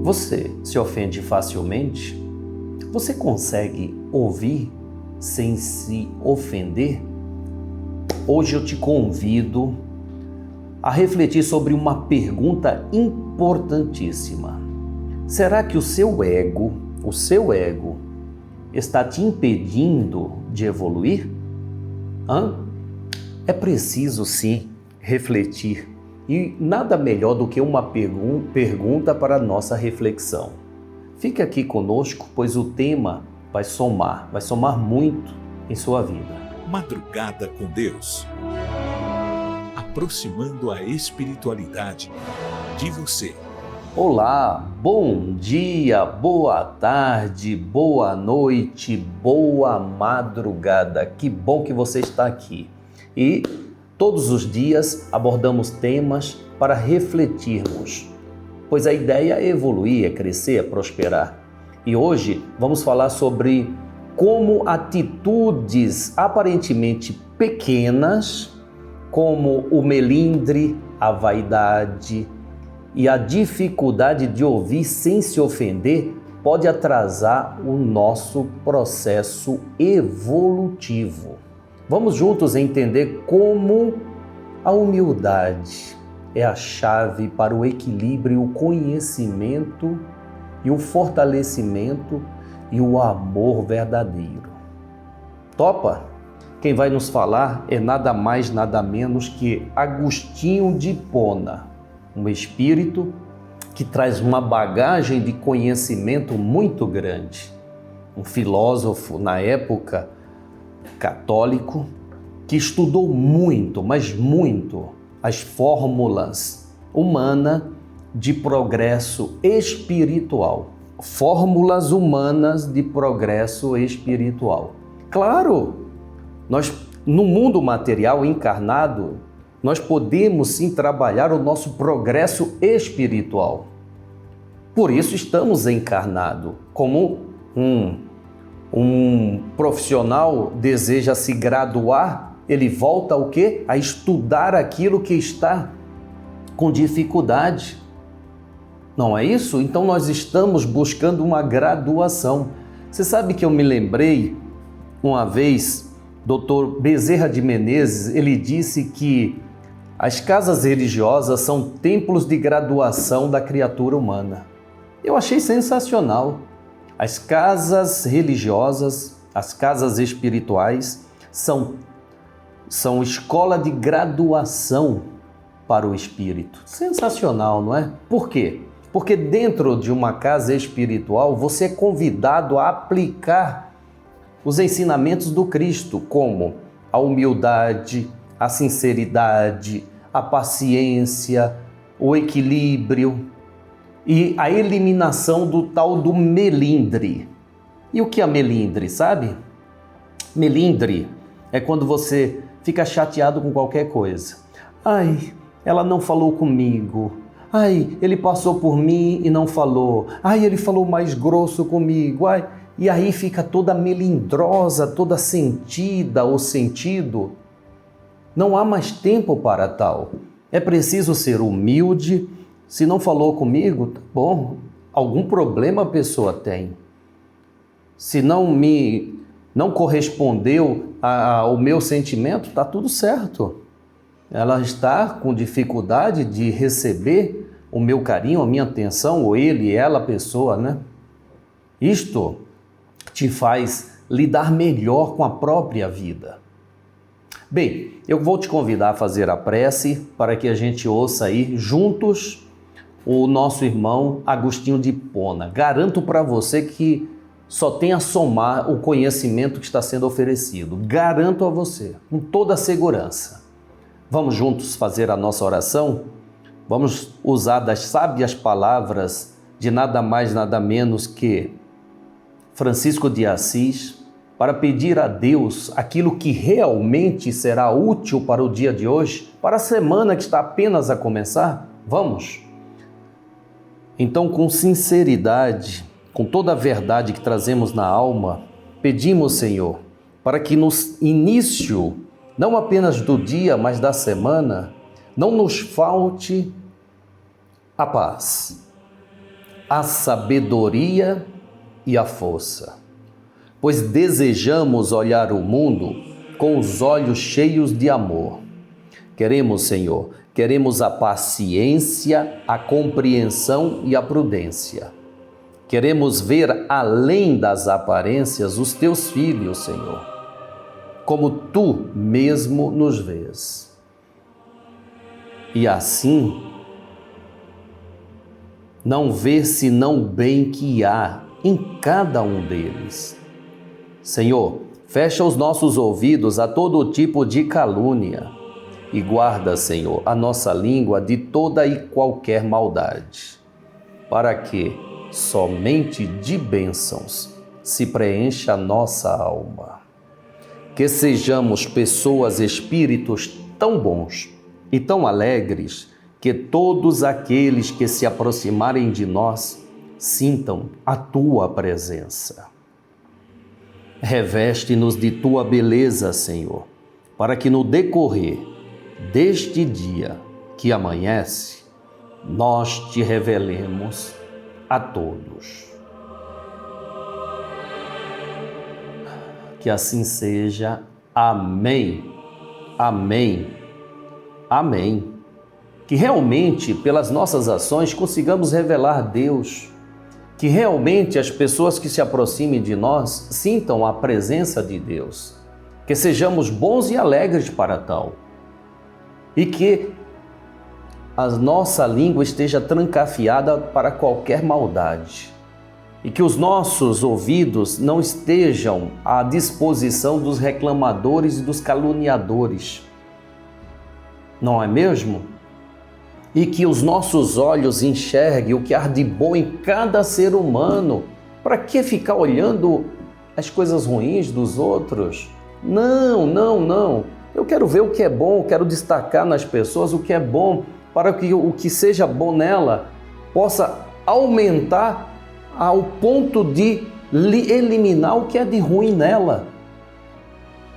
Você se ofende facilmente? Você consegue ouvir sem se ofender? Hoje eu te convido a refletir sobre uma pergunta importantíssima. Será que o seu ego está te impedindo de evoluir? É preciso sim refletir. E nada melhor do que uma pergunta para a nossa reflexão. Fique aqui conosco, pois o tema vai somar muito em sua vida. Madrugada com Deus. Aproximando a espiritualidade de você. Olá, bom dia, boa tarde, boa noite, boa madrugada. Que bom que você está aqui. E todos os dias abordamos temas para refletirmos, pois a ideia é evoluir, é crescer, é prosperar. E hoje vamos falar sobre como atitudes aparentemente pequenas, como o melindre, a vaidade e a dificuldade de ouvir sem se ofender, pode atrasar o nosso processo evolutivo. Vamos juntos entender como a humildade é a chave para o equilíbrio, o conhecimento e o fortalecimento e o amor verdadeiro. Topa? Quem vai nos falar é nada mais, nada menos que Agostinho de Hipona, um espírito que traz uma bagagem de conhecimento muito grande. Um filósofo na época católico que estudou muito, mas muito, as fórmulas humanas de progresso espiritual. Fórmulas humanas de progresso espiritual. Claro, nós no mundo material encarnado, nós podemos sim trabalhar o nosso progresso espiritual. Por isso estamos encarnados. Como um profissional deseja se graduar, ele volta ao quê? A estudar aquilo que está com dificuldade. Não é isso? Então nós estamos buscando uma graduação. Você sabe que eu me lembrei uma vez, Dr. Bezerra de Menezes, ele disse que as casas religiosas são templos de graduação da criatura humana. Eu achei sensacional. As casas religiosas, as casas espirituais são escola de graduação para o espírito. Sensacional, não é? Por quê? Porque dentro de uma casa espiritual você é convidado a aplicar os ensinamentos do Cristo, como a humildade, a sinceridade, a paciência, o equilíbrio e a eliminação do tal do melindre. E o que é melindre, sabe? Melindre é quando você fica chateado com qualquer coisa. Ai, ela não falou comigo. Ai, ele passou por mim e não falou. Ai, ele falou mais grosso comigo. Ai, e aí fica toda melindrosa, toda sentida ou sentido. Não há mais tempo para tal. É preciso ser humilde. Se não falou comigo, tá bom, algum problema a pessoa tem. Se não correspondeu ao meu sentimento, tá tudo certo. Ela está com dificuldade de receber o meu carinho, a minha atenção, ou ele, ela, a pessoa, né? Isto te faz lidar melhor com a própria vida. Bem, eu vou te convidar a fazer a prece para que a gente ouça aí juntos o nosso irmão Agostinho de Hipona. Garanto para você que só tem a somar o conhecimento que está sendo oferecido. Garanto a você, com toda a segurança. Vamos juntos fazer a nossa oração? Vamos usar das sábias palavras de nada mais, nada menos que Francisco de Assis, para pedir a Deus aquilo que realmente será útil para o dia de hoje, para a semana que está apenas a começar? Vamos? Então, com sinceridade, com toda a verdade que trazemos na alma, pedimos, Senhor, para que no início, não apenas do dia, mas da semana, não nos falte a paz. a sabedoria e a força, pois desejamos olhar o mundo com os olhos cheios de amor. Queremos, Senhor, queremos a paciência, a compreensão e a prudência. Queremos ver além das aparências os teus filhos, Senhor, como tu mesmo nos vês. E assim, não ver senão o bem que há em cada um deles. Senhor, fecha os nossos ouvidos a todo tipo de calúnia e guarda, Senhor, a nossa língua de toda e qualquer maldade, para que somente de bênçãos se preencha a nossa alma. Que sejamos pessoas, espíritos tão bons e tão alegres que todos aqueles que se aproximarem de nós sintam a tua presença. Reveste-nos de tua beleza, Senhor, para que no decorrer deste dia que amanhece, nós te revelemos a todos. Que assim seja. Amém. Amém. Amém. Que realmente, pelas nossas ações, consigamos revelar Deus. Que realmente as pessoas que se aproximem de nós sintam a presença de Deus. Que sejamos bons e alegres para tal. E que a nossa língua esteja trancafiada para qualquer maldade. E que os nossos ouvidos não estejam à disposição dos reclamadores e dos caluniadores. Não é mesmo? E que os nossos olhos enxerguem o que há de bom em cada ser humano. Para que ficar olhando as coisas ruins dos outros? Não. Eu quero ver o que é bom, eu quero destacar nas pessoas o que é bom, para que o que seja bom nela possa aumentar ao ponto de eliminar o que é de ruim nela.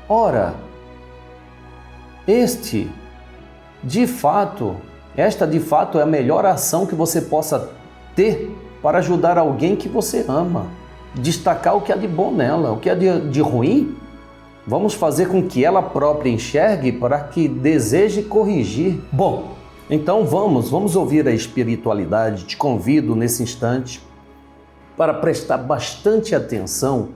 Ora, esta de fato é a melhor ação que você possa ter para ajudar alguém que você ama. Destacar o que é de bom nela, o que é de ruim. Vamos fazer com que ela própria enxergue para que deseje corrigir. Bom, então vamos ouvir a espiritualidade. Te convido nesse instante para prestar bastante atenção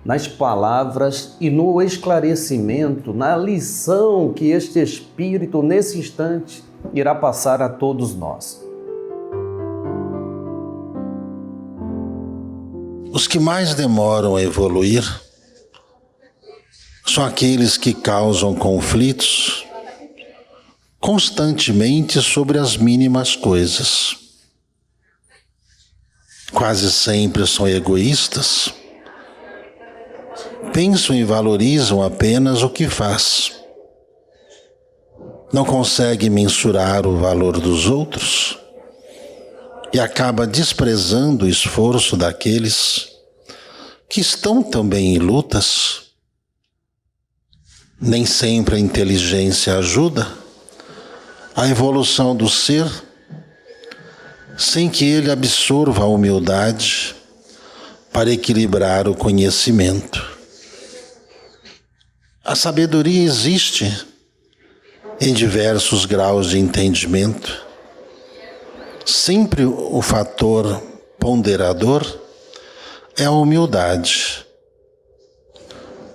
nas palavras e no esclarecimento, na lição que este Espírito, nesse instante, irá passar a todos nós. Os que mais demoram a evoluir são aqueles que causam conflitos constantemente sobre as mínimas coisas. Quase sempre são egoístas, pensam e valorizam apenas o que faz. Não consegue mensurar o valor dos outros e acaba desprezando o esforço daqueles que estão também em lutas. Nem sempre a inteligência ajuda a evolução do ser sem que ele absorva a humildade para equilibrar o conhecimento. A sabedoria existe em diversos graus de entendimento. Sempre o fator ponderador é a humildade.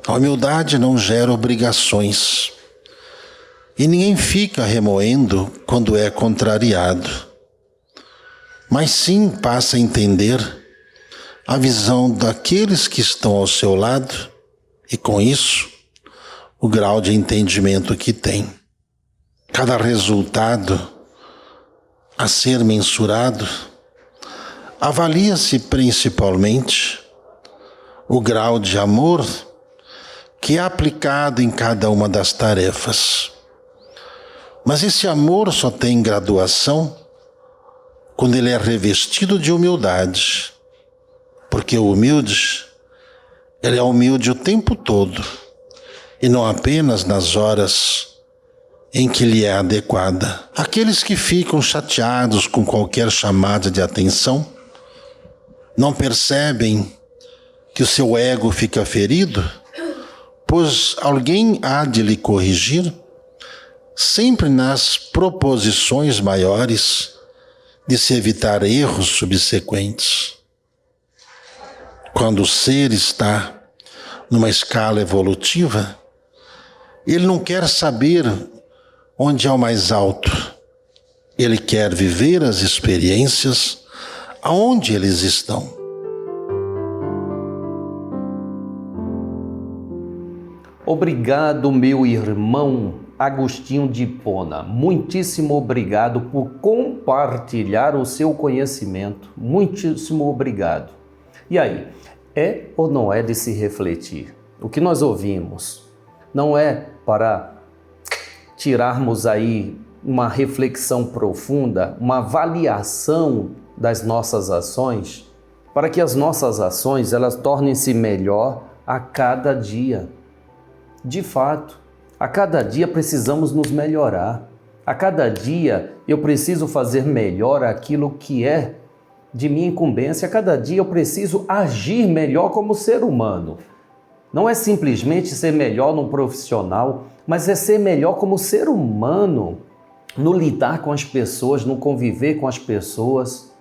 A humildade não gera obrigações e ninguém fica remoendo quando é contrariado, mas sim passa a entender a visão daqueles que estão ao seu lado e, com isso, o grau de entendimento que tem. Cada resultado a ser mensurado avalia-se principalmente o grau de amor que é aplicado em cada uma das tarefas. Mas esse amor só tem graduação quando ele é revestido de humildade, porque o humilde, ele é humilde o tempo todo, e não apenas nas horas em que lhe é adequada. Aqueles que ficam chateados com qualquer chamada de atenção Não percebem que o seu ego fica ferido? Pois alguém há de lhe corrigir? Sempre nas proposições maiores de se evitar erros subsequentes. Quando o ser está numa escala evolutiva, ele não quer saber onde é o mais alto. Ele quer viver as experiências aonde eles estão. Obrigado, meu irmão Agostinho de Hipona. Muitíssimo obrigado por compartilhar o seu conhecimento. Muitíssimo obrigado. E aí, é ou não é de se refletir? O que nós ouvimos não é para tirarmos aí uma reflexão profunda, uma avaliação das nossas ações, para que as nossas ações elas tornem-se melhor a cada dia. De fato, a cada dia precisamos nos melhorar. A cada dia eu preciso fazer melhor aquilo que é de minha incumbência. A cada dia eu preciso agir melhor como ser humano. Não é simplesmente ser melhor no profissional, mas é ser melhor como ser humano, no lidar com as pessoas, no conviver com as pessoas.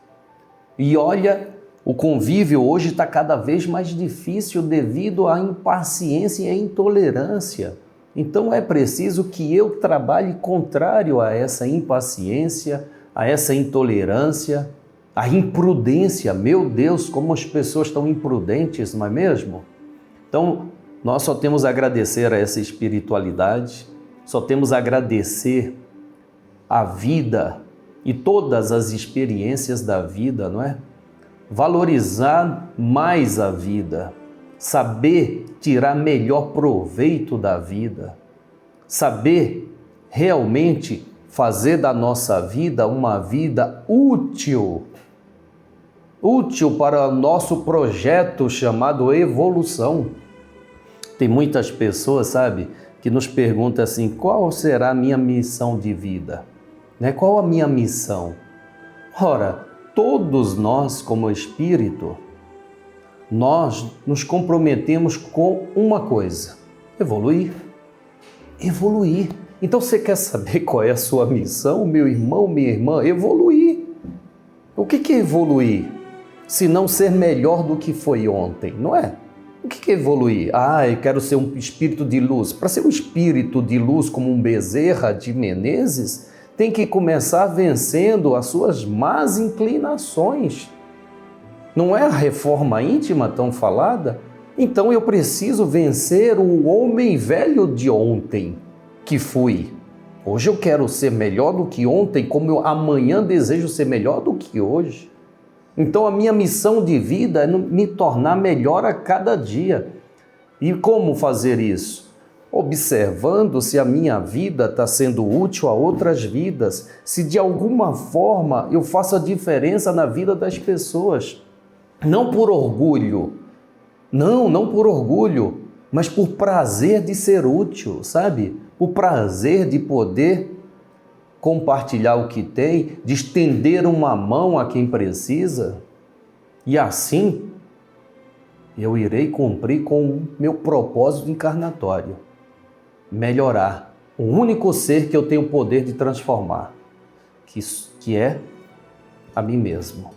E olha, o convívio hoje está cada vez mais difícil devido à impaciência e à intolerância. Então é preciso que eu trabalhe contrário a essa impaciência, a essa intolerância, a imprudência. Meu Deus, como as pessoas estão imprudentes, não é mesmo? Então, nós só temos a agradecer a essa espiritualidade, só temos a agradecer a vida e todas as experiências da vida, não é? Valorizar mais a vida, saber tirar melhor proveito da vida, saber realmente fazer da nossa vida uma vida útil para o nosso projeto chamado evolução. Tem muitas pessoas, sabe, que nos perguntam assim, qual será a minha missão de vida? Qual a minha missão? Ora, todos nós, como espírito, nós nos comprometemos com uma coisa: evoluir. Evoluir. Então você quer saber qual é a sua missão, meu irmão, minha irmã? Evoluir. O que é evoluir? Se não ser melhor do que foi ontem, não é? O que é evoluir? Eu quero ser um espírito de luz. Para ser um espírito de luz como um Bezerra de Menezes, tem que começar vencendo as suas más inclinações. Não é a reforma íntima tão falada? Então eu preciso vencer o homem velho de ontem que fui. Hoje eu quero ser melhor do que ontem, como eu amanhã desejo ser melhor do que hoje. Então a minha missão de vida é me tornar melhor a cada dia. E como fazer isso? Observando se a minha vida está sendo útil a outras vidas, se de alguma forma eu faço a diferença na vida das pessoas. Não por orgulho, não por orgulho, mas por prazer de ser útil, sabe? O prazer de poder compartilhar o que tem, de estender uma mão a quem precisa. E assim, eu irei cumprir com o meu propósito encarnatório. Melhorar o único ser que eu tenho o poder de transformar, que é a mim mesmo.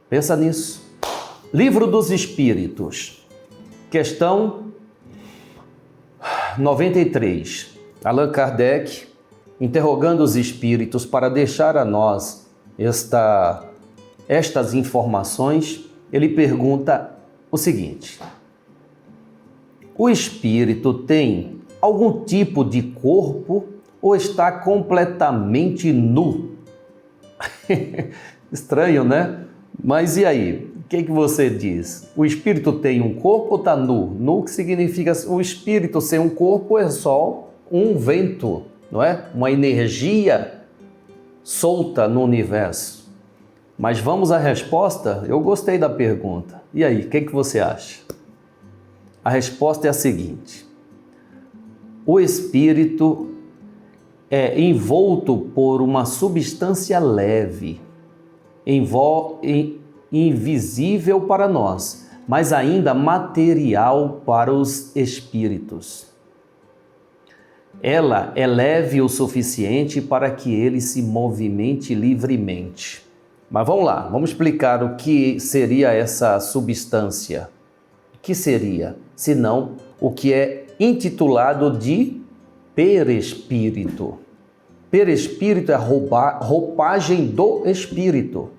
Pensa nisso. Livro dos Espíritos, questão 93. Allan Kardec, interrogando os espíritos para deixar a nós estas informações, ele pergunta o seguinte: o espírito tem algum tipo de corpo ou está completamente nu? Estranho, né? Mas e aí? O que você diz? O espírito tem um corpo ou está nu? Nu que significa o espírito sem um corpo é só um vento, não é? Uma energia solta no universo. Mas vamos à resposta? Eu gostei da pergunta. E aí, o que você acha? A resposta é a seguinte: o espírito é envolto por uma substância leve, invisível para nós, mas ainda material para os espíritos. Ela é leve o suficiente para que ele se movimente livremente. Mas vamos lá, vamos explicar o que seria essa substância. O que seria, senão o que é intitulado de perespírito. Perespírito é roupagem do espírito.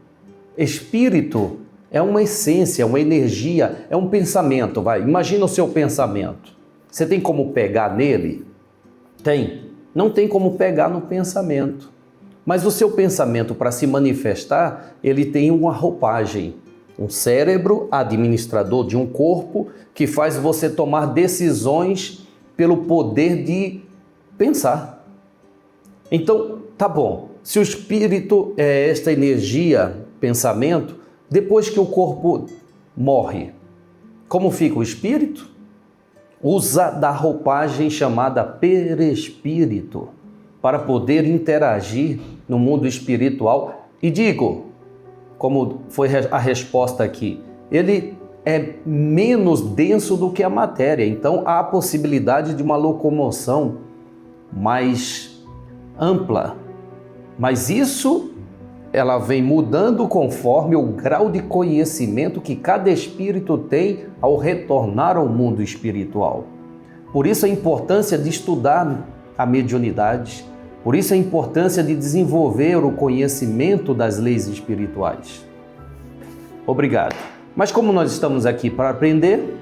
Espírito é uma essência, uma energia, é um pensamento. Imagina o seu pensamento. Você tem como pegar nele? Tem. Não tem como pegar no pensamento. Mas o seu pensamento, para se manifestar, ele tem uma roupagem. Um cérebro administrador de um corpo que faz você tomar decisões pelo poder de pensar. Então, tá bom. Se o espírito é esta energia, pensamento, depois que o corpo morre, como fica o espírito? Usa da roupagem chamada perespírito para poder interagir no mundo espiritual. E digo, como foi a resposta aqui, ele é menos denso do que a matéria, então há a possibilidade de uma locomoção mais ampla. Mas isso ela vem mudando conforme o grau de conhecimento que cada espírito tem ao retornar ao mundo espiritual. Por isso a importância de estudar a mediunidade, por isso a importância de desenvolver o conhecimento das leis espirituais. Obrigado. Mas como nós estamos aqui para aprender,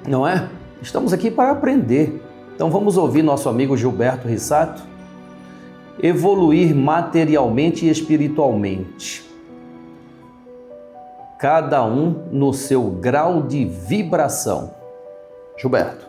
não é? Estamos aqui para aprender. Então vamos ouvir nosso amigo Gilberto Rissato. Evoluir materialmente e espiritualmente. Cada um no seu grau de vibração. Gilberto.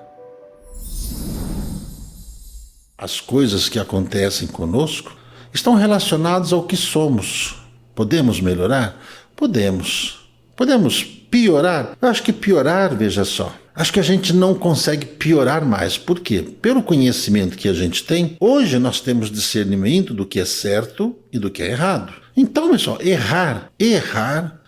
As coisas que acontecem conosco estão relacionadas ao que somos. Podemos melhorar? Podemos. Podemos piorar? Eu acho que piorar, veja só. Acho que a gente não consegue piorar mais. Por quê? Pelo conhecimento que a gente tem, hoje nós temos discernimento do que é certo e do que é errado. Então, pessoal, errar,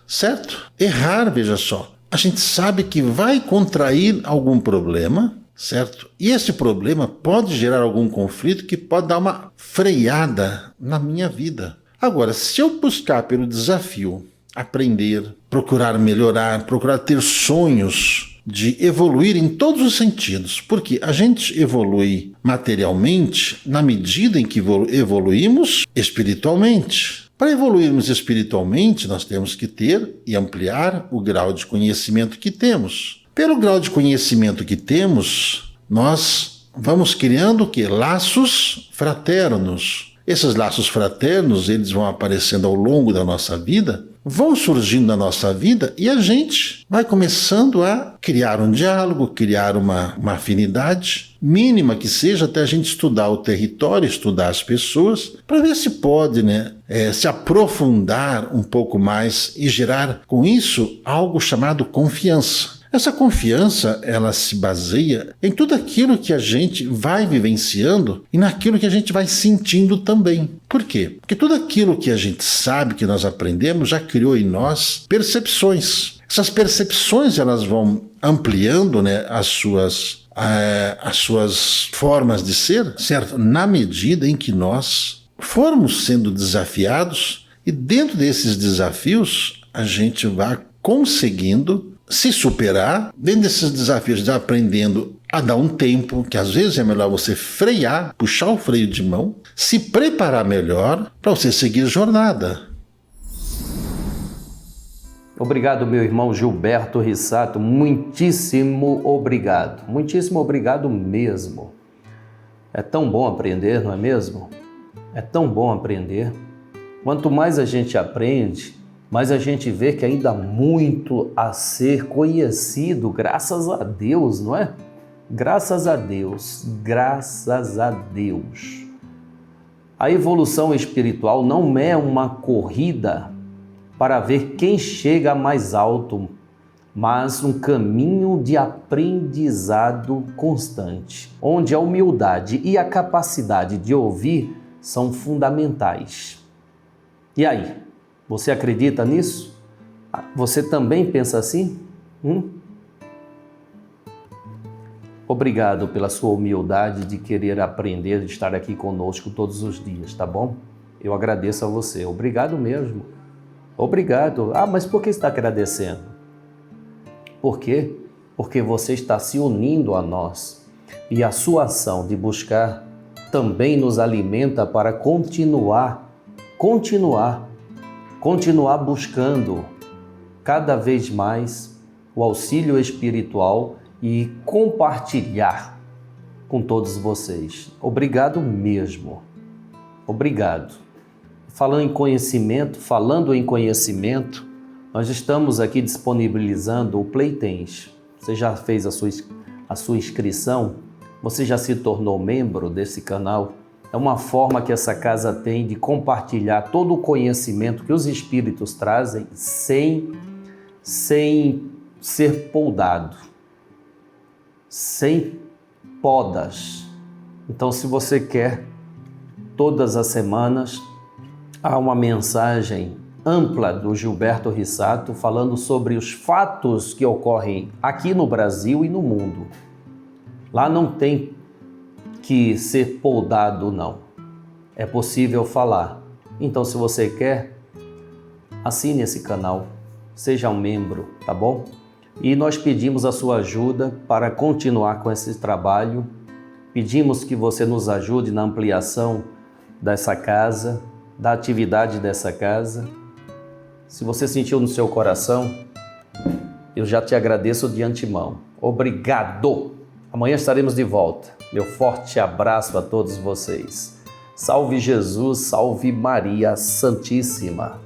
certo? Errar, veja só. A gente sabe que vai contrair algum problema, certo? E esse problema pode gerar algum conflito que pode dar uma freada na minha vida. Agora, se eu buscar pelo desafio aprender, procurar melhorar, procurar ter sonhos de evoluir em todos os sentidos, porque a gente evolui materialmente na medida em que evoluímos espiritualmente. Para evoluirmos espiritualmente, nós temos que ter e ampliar o grau de conhecimento que temos. Pelo grau de conhecimento que temos, nós vamos criando o quê? Laços fraternos. Esses laços fraternos, eles vão aparecendo ao longo da nossa vida, vão surgindo na nossa vida e a gente vai começando a criar um diálogo, criar uma afinidade mínima que seja, até a gente estudar o território, estudar as pessoas, para ver se pode, se aprofundar um pouco mais e gerar com isso algo chamado confiança. Essa confiança, ela se baseia em tudo aquilo que a gente vai vivenciando e naquilo que a gente vai sentindo também. Por quê? Porque tudo aquilo que a gente sabe, que nós aprendemos, já criou em nós percepções. Essas percepções, elas vão ampliando, as suas formas de ser, certo? Na medida em que nós formos sendo desafiados e dentro desses desafios a gente vai conseguindo se superar, dentro desses desafios de aprendendo a dar um tempo, que às vezes é melhor você frear, puxar o freio de mão, se preparar melhor para você seguir a jornada. Obrigado, meu irmão Gilberto Rissato, muitíssimo obrigado mesmo. É tão bom aprender, não é mesmo? É tão bom aprender. Quanto mais a gente aprende, mas a gente vê que ainda há muito a ser conhecido, graças a Deus, não é? Graças a Deus, graças a Deus. A evolução espiritual não é uma corrida para ver quem chega mais alto, mas um caminho de aprendizado constante, onde a humildade e a capacidade de ouvir são fundamentais. E aí? Você acredita nisso? Você também pensa assim? Obrigado pela sua humildade de querer aprender, de estar aqui conosco todos os dias, tá bom? Eu agradeço a você. Obrigado mesmo. Obrigado. Mas por que está agradecendo? Por quê? Porque você está se unindo a nós. E a sua ação de buscar também nos alimenta para continuar buscando cada vez mais o auxílio espiritual e compartilhar com todos vocês. Obrigado mesmo. Obrigado. Falando em conhecimento, nós estamos aqui disponibilizando o Playtens. Você já fez a sua inscrição? Você já se tornou membro desse canal? É uma forma que essa casa tem de compartilhar todo o conhecimento que os espíritos trazem sem ser poldado, sem podas. Então, se você quer, todas as semanas há uma mensagem ampla do Gilberto Rissato falando sobre os fatos que ocorrem aqui no Brasil e no mundo. Lá não tem que ser poldado, não. É possível falar. Então, se você quer, assine esse canal, seja um membro, tá bom? E nós pedimos a sua ajuda para continuar com esse trabalho. Pedimos que você nos ajude na ampliação dessa casa, da atividade dessa casa. Se você sentiu no seu coração, eu já te agradeço de antemão. Obrigado! Amanhã estaremos de volta. Meu forte abraço a todos vocês. Salve Jesus, salve Maria Santíssima.